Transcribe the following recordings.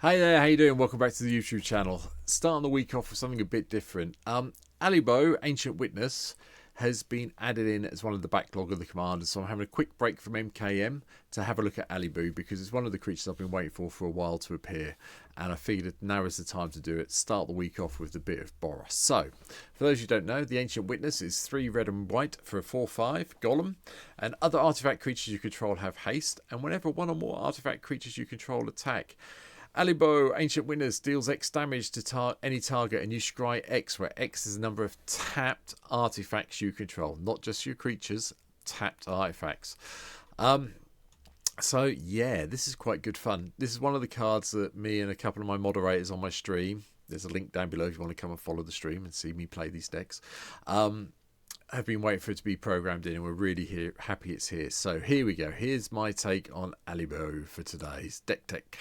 Hey there, how you doing? Welcome back to the YouTube channel. Starting the week off with something a bit different. Alibo, Ancient Witness, has been added in as one of the backlog of the commanders. So I'm having a quick break from MKM to have a look at Alibou because it's one of the creatures I've been waiting for a while to appear. And I figured now is the time to do it. Start the week off with a bit of Boros. So, for those who don't know, the Ancient Witness is 3 red and white for a 4/5 golem. And other artifact creatures you control have haste. And whenever one or more artifact creatures you control attack, Alibou, Ancient Witness, deals X damage to any target, and you scry X, where X is the number of tapped artifacts you control, not just your creatures, tapped artifacts. So yeah, this is quite good fun. This is one of the cards that me and a couple of my moderators on my stream, there's a link down below if you want to come and follow the stream and see me play these decks, have been waiting for it to be programmed in, and we're really happy it's here. So here we go. Here's my take on Alibou for today's deck tech.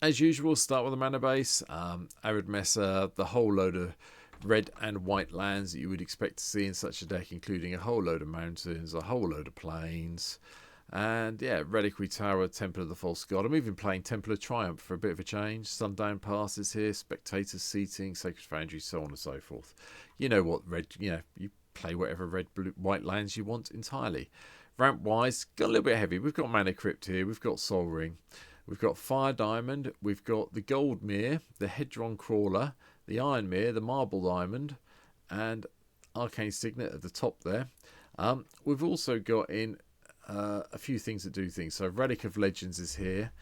As usual, start with the mana base, Arid Messer, the whole load of red and white lands that you would expect to see in such a deck, including a whole load of mountains, a whole load of plains, and yeah, Reliquary Tower, Temple of the False God. I'm even playing Temple of Triumph for a bit of a change. Sundown Passes here, Spectator Seating, Sacred Foundry, so on and so forth. You know what, you play whatever red, blue, white lands you want entirely. Ramp wise, got a little bit heavy. We've got Mana Crypt here, we've got Soul Ring. We've got Fire Diamond, we've got the Gold Mirror, the Hedron Crawler, the Iron Mirror, the Marble Diamond, and Arcane Signet at the top there. We've also got in a few things that do things. So Relic of Legends is here,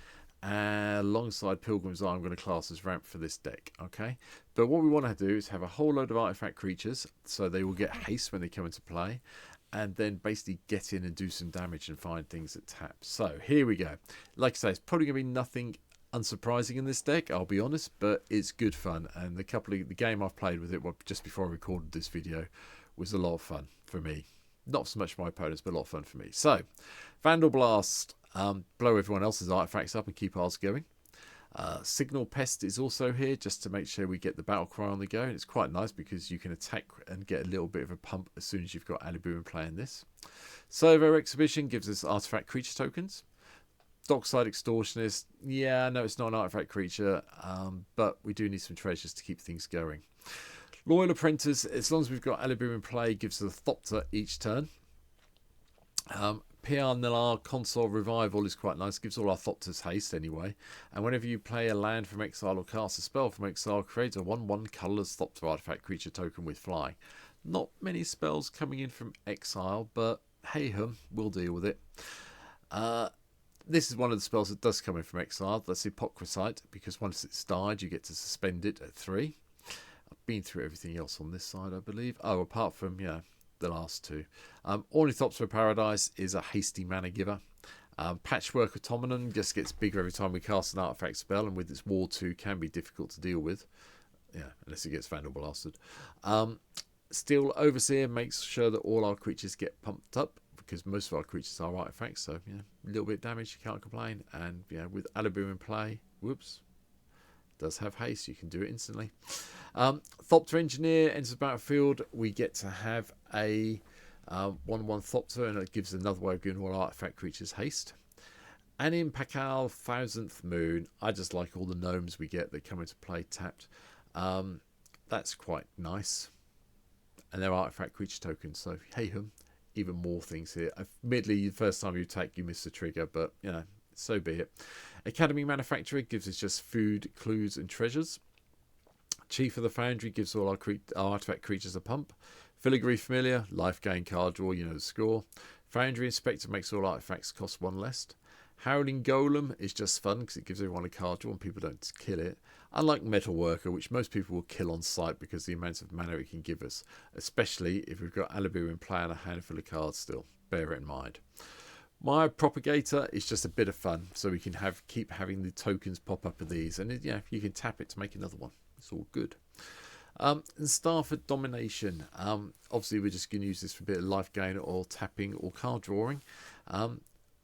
alongside Pilgrim's Eye I'm going to class as ramp for this deck. Okay, but what we want to do is have a whole load of artifact creatures, so they will get haste when they come into play, and then basically get in and do some damage and find things that tap. So here we go. Like I say, it's probably going to be nothing unsurprising in this deck, I'll be honest, but it's good fun. And the game I've played with it just before I recorded this video was a lot of fun for me. Not so much for my opponents, but a lot of fun for me. So, Vandal Blast, blow everyone else's artifacts up and keep ours going. Signal Pest is also here just to make sure we get the battle cry on the go, and it's quite nice because you can attack and get a little bit of a pump as soon as you've got Alibou in play in this. Servo Exhibition gives us artifact creature tokens. Dockside Extortionist, yeah, no, it's not an artifact creature, but we do need some treasures to keep things going. Loyal Apprentice, as long as we've got Alibou in play, gives us a Thopter each turn. PR Nilar Console Revival is quite nice, gives all our Thopters haste anyway, and whenever you play a land from exile or cast a spell from exile, create a 1/1 colourless Thopter artifact creature token with flying. Not many spells coming in from exile, but hey hum, we'll deal with it. This is one of the spells that does come in from exile. That's Hypocrisite, because once it's died you get to suspend it at 3. I've been through everything else on this side, I believe. Oh, apart from, the last two. Ornithopter Paradise is a hasty mana giver. Patchwork Automaton just gets bigger every time we cast an artifact spell, and with its War 2 can be difficult to deal with. Yeah, unless it gets Vandal Blasted. Steel Overseer makes sure that all our creatures get pumped up, because most of our creatures are artifacts, so a little bit of damage, you can't complain. And with Alibou in play, whoops, does have haste, you can do it instantly. Thopter Engineer enters the battlefield. We get to have a 1/1 Thopter, and it gives another way of giving all artifact creatures haste. Anim Pakal, 1000th Moon. I just like all the gnomes we get that come into play tapped. That's quite nice. And they're artifact creature tokens, so hey hum, even more things here. Admittedly, the first time you attack, you miss the trigger, but so be it. Academy Manufacturer gives us just food, clues, and treasures. Chief of the Foundry gives all our artifact creatures a pump. Filigree Familiar, life gain card draw, you know the score. Foundry Inspector makes all artifacts cost 1 less. Howling Golem is just fun because it gives everyone a card draw and people don't kill it. Unlike Metal Worker, which most people will kill on sight because of the amount of mana it can give us, especially if we've got Alibou in play and a handful of cards still. Bear it in mind. My Propagator is just a bit of fun, so we can keep having the tokens pop up of these, and you can tap it to make another one. It's all good. And Starford Domination. Obviously, we're just going to use this for a bit of life gain or tapping or card drawing. And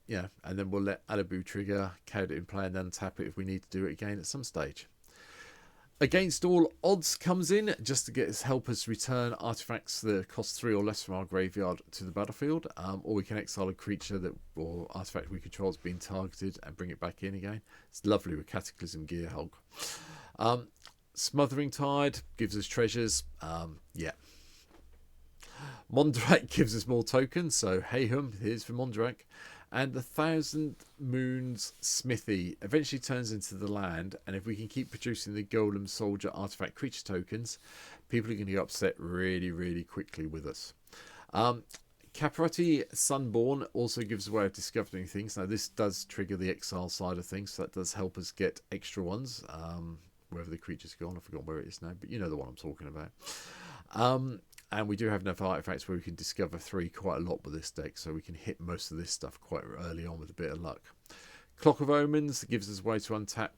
then we'll let Alibou trigger, count it in play, and then tap it if we need to do it again at some stage. Against All Odds comes in just to help us return artifacts that cost 3 or less from our graveyard to the battlefield, or we can exile a creature that or artifact we control has been targeted and bring it back in again. It's lovely with Cataclysm Gearhulk. Smothering Tide gives us treasures. Yeah. Mondrak gives us more tokens, so hey hum, here's for Mondrak. And the Thousand Moons Smithy eventually turns into the land, and if we can keep producing the Golem Soldier artifact creature tokens, people are going to get upset really, really quickly with us. Caparati Sunborn also gives a way of discovering things. Now this does trigger the exile side of things, so that does help us get extra ones. Wherever the creature's gone, I forgot where it is now, but you know the one I'm talking about. And we do have enough artifacts where we can discover 3 quite a lot with this deck, so we can hit most of this stuff quite early on with a bit of luck. Clock of Omens gives us a way to untap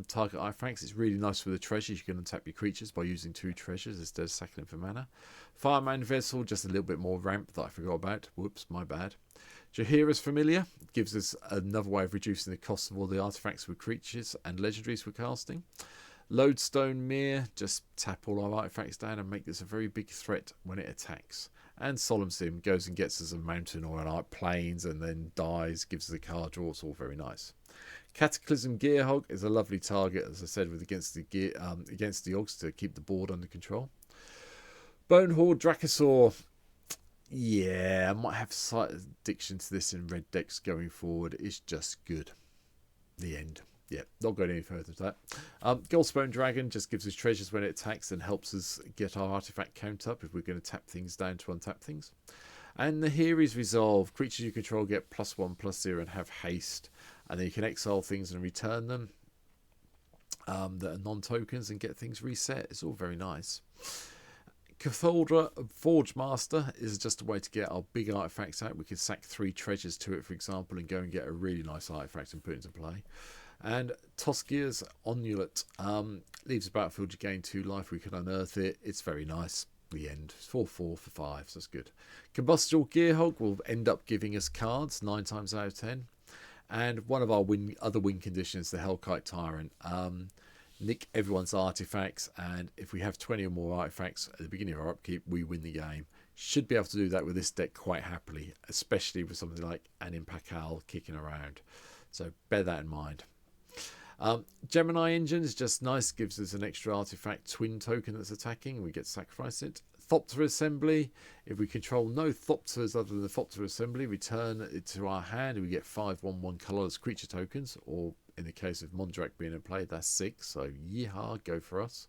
target artifacts. It's really nice for the treasures. You can untap your creatures by using 2 treasures instead of sacking them for mana. Fireman Vessel, just a little bit more ramp that I forgot about. Whoops, my bad. Jahira's Familiar gives us another way of reducing the cost of all the artifacts with creatures and legendaries we're casting. Lodestone Mere, just tap all our artifacts down and make this a very big threat when it attacks. And Solemn Sim goes and gets us a mountain or an plains and then dies, gives us a card draw. It's all very nice. Cataclysm Gearhog is a lovely target, as I said, against the Oggs to keep the board under control. Bonehorde Dracosaur. Yeah, I might have slight addiction to this in red decks going forward. It's just good. The end. Yeah, not going any further to that. Goldspawn Dragon just gives us treasures when it attacks and helps us get our artifact count up if we're going to tap things down to untap things. And the Here's Resolve. Creatures you control get +1/+0 and have haste. And then you can exile things and return them that are non-tokens and get things reset. It's all very nice. Cathaldra Forge Master is just a way to get our big artifacts out. We can sack 3 treasures to it, for example, and go and get a really nice artifact and put it into play. And Toskia's Onulet leaves the battlefield, you gain 2 life. We can unearth it. It's very nice. The end. It's 4/4 for 5, so that's good. Combustible Gearhog will end up giving us cards 9 times out of 10. And one of our other win conditions, the Hellkite Tyrant. Nick everyone's artifacts, and if we have 20 or more artifacts at the beginning of our upkeep, we win the game. Should be able to do that with this deck quite happily, especially with something like an Impakal kicking around. So bear that in mind. Gemini Engine is just nice, gives us an extra artifact twin token that's attacking. We get to sacrifice it. Thopter Assembly, if we control no Thopters other than the Thopter Assembly, return it to our hand and we get 5/1/1 colourless creature tokens, or in the case of Mondrak being in play, that's 6, so yeehaw, go for us.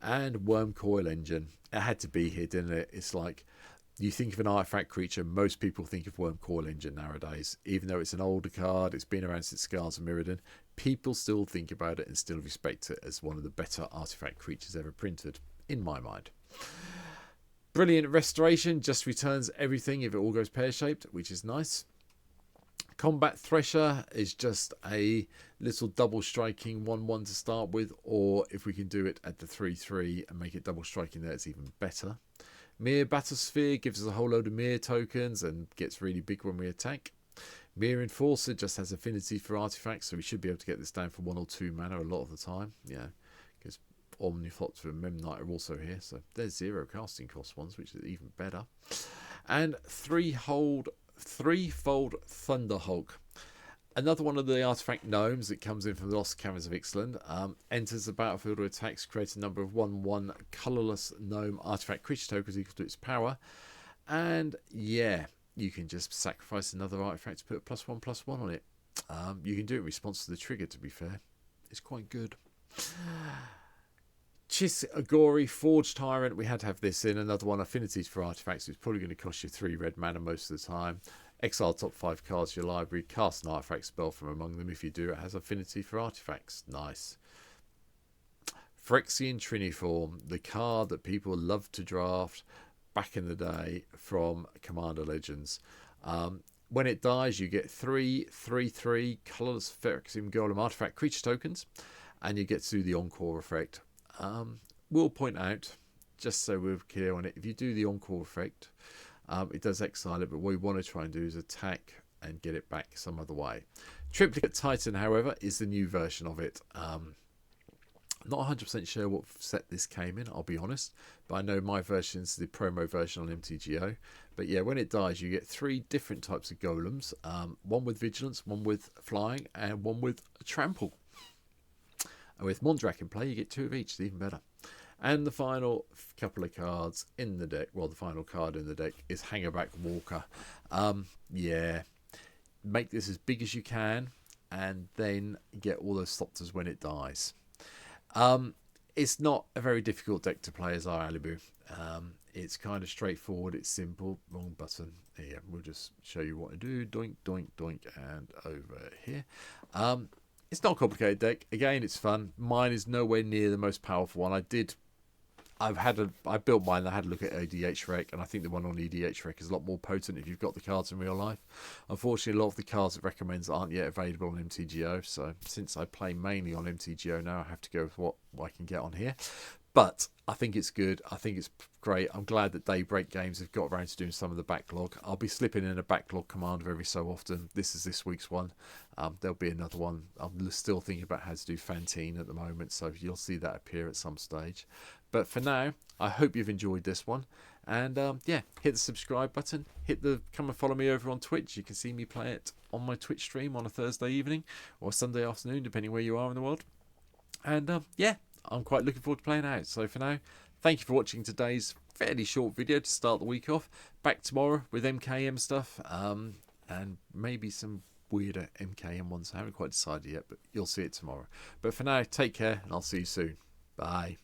And Wormcoil Engine, it had to be here, didn't it? It's like, you think of an artifact creature, most people think of Wormcoil Engine nowadays. Even though it's an older card, it's been around since Scars of Mirrodin, people still think about it and still respect it as one of the better artifact creatures ever printed, in my mind. Brilliant Restoration just returns everything if it all goes pear-shaped, which is nice. Combat Thresher is just a little double striking 1/1 to start with, or if we can do it at the 3/3 and make it double striking there, it's even better. Mere Battlesphere gives us a whole load of Mere tokens and gets really big when we attack. Mere Enforcer just has affinity for artifacts, so we should be able to get this down for 1 or 2 mana a lot of the time. Yeah, because Omnithopter and Memnite are also here, so there's 0 casting cost ones, which is even better. And threefold Thunderhulk. Another one of the artifact gnomes that comes in from the Lost Caverns of Ixalan. Enters the battlefield or attacks, creates a number of 1/1 colourless gnome artifact creature tokens equal to its power. And yeah, you can just sacrifice another artifact to put a +1/+1 on it. You can do it in response to the trigger, to be fair. It's quite good. Chisagori Forge Tyrant, we had to have this in. Another one, affinities for artifacts. It's probably going to cost you 3 red mana most of the time. Exile top 5 cards to your library. Cast an artifact spell from among them. If you do, it has affinity for artifacts. Nice. Phyrexian Triniform, the card that people loved to draft back in the day from Commander Legends. When it dies, you get 3/3 colourless Phyrexian Golem artifact creature tokens, and you get to do the Encore effect. We'll point out, just so we're clear on it, if you do the Encore effect, it does exile it, but what we want to try and do is attack and get it back some other way. Triplicate Titan, however, is the new version of it. Not 100% sure what set this came in, I'll be honest, but I know my version's the promo version on MTGO. But yeah, when it dies, you get 3 different types of golems, one with vigilance, one with flying, and one with trample. And with Mondrak in play, you get 2 of each, even better. And the final couple of cards in the deck, well, the final card in the deck is Hangerback Walker. Yeah, make this as big as you can, and then get all those Thopters when it dies. It's not a very difficult deck to play as our Alibou. It's kind of straightforward. It's simple. Wrong button. Yeah, we'll just show you what to do. Doink, doink, doink, and over here. It's not a complicated deck. Again, it's fun. Mine is nowhere near the most powerful one. I built mine. I had a look at EDH Rec, and I think the one on EDH Rec is a lot more potent if you've got the cards in real life. Unfortunately, a lot of the cards it recommends aren't yet available on MTGO. So since I play mainly on MTGO now, I have to go with what I can get on here. But I think it's good. I think it's great. I'm glad that Daybreak Games have got around to doing some of the backlog. I'll be slipping in a backlog commander every so often. This is this week's one. There'll be another one. I'm still thinking about how to do Fantine at the moment, so you'll see that appear at some stage. But for now, I hope you've enjoyed this one. And yeah, hit the subscribe button. Come and follow me over on Twitch. You can see me play it on my Twitch stream on a Thursday evening or Sunday afternoon, depending where you are in the world. And yeah, I'm quite looking forward to playing out. So for now, thank you for watching today's fairly short video to start the week off. Back tomorrow with MKM stuff, and maybe some weirder MKM ones. I haven't quite decided yet, but you'll see it tomorrow. But for now, take care, and I'll see you soon. Bye.